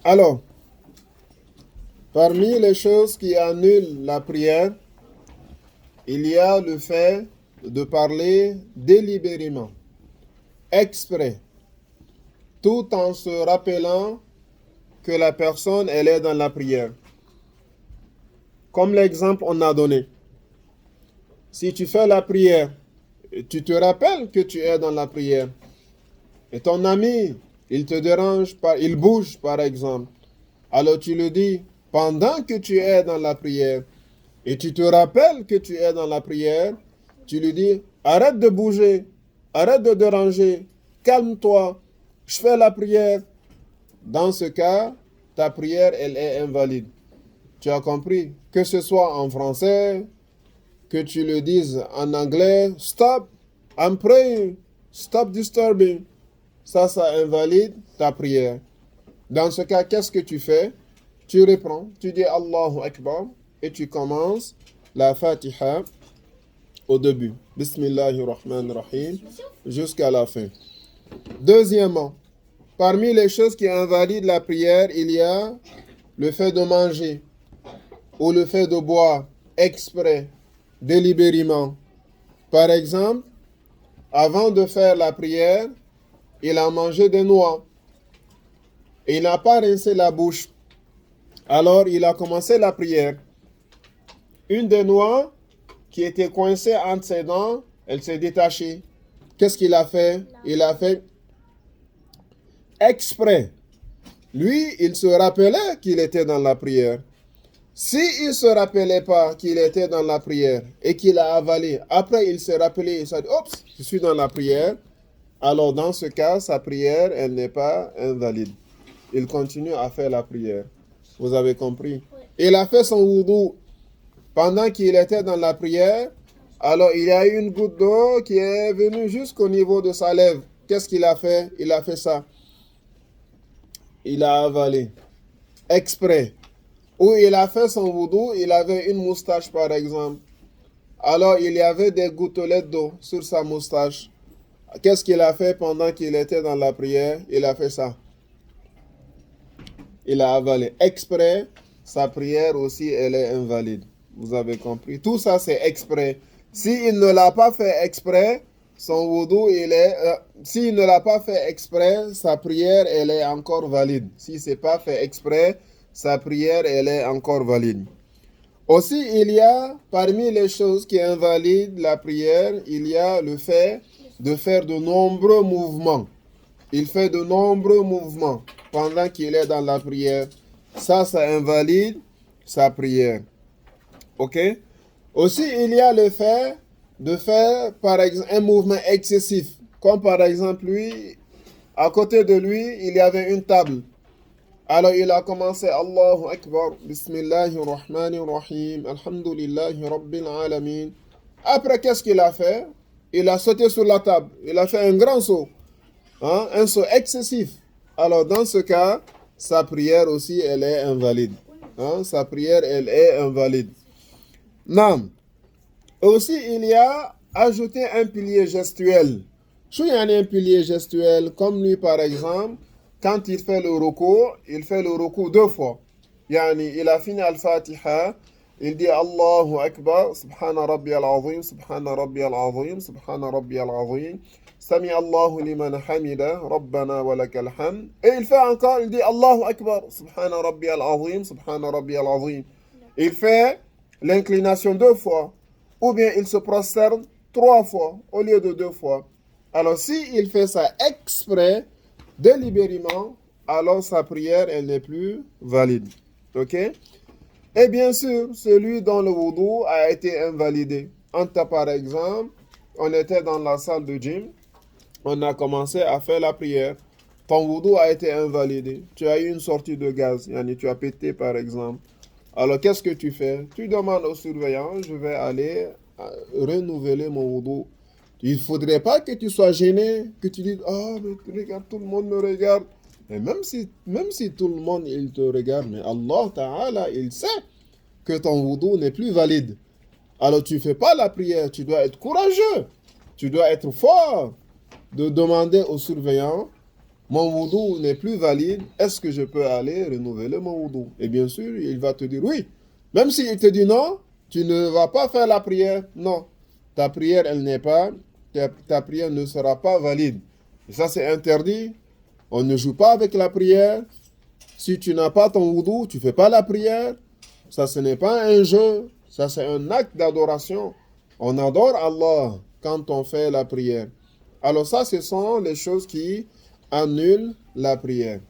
Alors, parmi les choses qui annulent la prière, il y a le fait de parler délibérément, exprès, tout en se rappelant que la personne, elle est dans la prière. Comme l'exemple on a donné. Si tu fais la prière, tu te rappelles que tu es dans la prière, et ton ami, il te dérange, il bouge par exemple, alors tu le dis pendant que tu es dans la prière, et tu te rappelles que tu es dans la prière, tu lui dis, arrête de bouger, arrête de déranger, calme-toi, je fais la prière. Dans ce cas, ta prière, elle est invalide. Tu as compris? Que ce soit en français, que tu le dises en anglais, stop, I'm praying, stop disturbing. Ça invalide ta prière. Dans ce cas, qu'est-ce que tu fais? Tu reprends, tu dis Allahu Akbar et tu commences la Fatiha au début. Bismillahirrahmanirrahim jusqu'à la fin. Deuxièmement, parmi les choses qui invalident la prière, il y a le fait de manger ou le fait de boire exprès, délibérément. Par exemple, avant de faire la prière, il a mangé des noix et il n'a pas rincé la bouche. Alors, il a commencé la prière. Une des noix qui était coincée entre ses dents, elle s'est détachée. Qu'est-ce qu'il a fait? Il a fait exprès. Lui, il se rappelait qu'il était dans la prière. S'il ne se rappelait pas qu'il était dans la prière et qu'il a avalé, après il s'est rappelé, il s'est dit, oups, je suis dans la prière. Alors dans ce cas, sa prière, elle n'est pas invalide. Il continue à faire la prière. Vous avez compris? Il a fait son wudu pendant qu'il était dans la prière. Alors il y a eu une goutte d'eau qui est venue jusqu'au niveau de sa lèvre. Qu'est-ce qu'il a fait? Il a fait ça. Il a avalé. Exprès. Ou il a fait son wudu, il avait une moustache par exemple. Alors il y avait des gouttelettes d'eau sur sa moustache. Qu'est-ce qu'il a fait pendant qu'il était dans la prière? Il a fait ça. Il a avalé. Exprès, sa prière aussi, elle est invalide. Vous avez compris? Tout ça, c'est exprès. S'il ne l'a pas fait exprès, son wudu, s'il ne l'a pas fait exprès, sa prière, elle est encore valide. Si ce n'est pas fait exprès, sa prière, elle est encore valide. Aussi, il y a, parmi les choses qui invalident la prière, il y a le fait de faire de nombreux mouvements. Il fait de nombreux mouvements pendant qu'il est dans la prière. Ça invalide sa prière. Ok? Aussi, il y a le fait de faire, par exemple, un mouvement excessif. Comme par exemple, lui, à côté de lui, il y avait une table. Alors il a commencé Allahu Akbar, Bismillahirrahmanirrahim, Alhamdulillahi Rabbil Alamin. Après, qu'est-ce qu'il a fait? Il a sauté sur la table. Il a fait un grand saut. Un saut excessif. Alors dans ce cas, sa prière aussi, elle est invalide. Sa prière, elle est invalide. Non. Aussi, il y a ajouté un pilier gestuel. Il y a un pilier gestuel, comme lui par exemple. Quand il fait le ruku 2 fois. Il a fini al-Fatiha, il dit Allahu Akbar, Subhana Rabbi al-Azim, Subhana Rabbi al-Azim, Subhana Rabbi al-Azim, Sami Allahu liman hamida, Rabbana wa lakal hamd. Et il fait encore, il dit Allahu Akbar, Subhana Rabbi al-Azim, Subhana Rabbi al-Azim. Il fait l'inclination 2 fois, ou bien il se prosterne 3 fois au lieu de 2 fois. Alors si il fait ça exprès, délibérément, alors sa prière, elle n'est plus valide. Ok? Et bien sûr, celui dont le wudu a été invalidé. Par exemple, on était dans la salle de gym, on a commencé à faire la prière. Ton wudu a été invalidé. Tu as eu une sortie de gaz, tu as pété par exemple. Alors qu'est-ce que tu fais? Tu demandes au surveillant, je vais aller renouveler mon wudu. Il ne faudrait pas que tu sois gêné, que tu dises, mais regarde, tout le monde me regarde. Et même si tout le monde il te regarde, mais Allah Ta'ala, il sait que ton wudu n'est plus valide. Alors tu ne fais pas la prière, tu dois être courageux, tu dois être fort de demander au surveillant mon wudu n'est plus valide, est-ce que je peux aller renouveler mon wudu? Et bien sûr, il va te dire oui. Même s'il te dit non, tu ne vas pas faire la prière. Non, ta prière, ta prière ne sera pas valide. Et ça, c'est interdit. On ne joue pas avec la prière. Si tu n'as pas ton wudu, tu ne fais pas la prière. Ça, ce n'est pas un jeu. Ça, c'est un acte d'adoration. On adore Allah quand on fait la prière. Alors ça, ce sont les choses qui annulent la prière.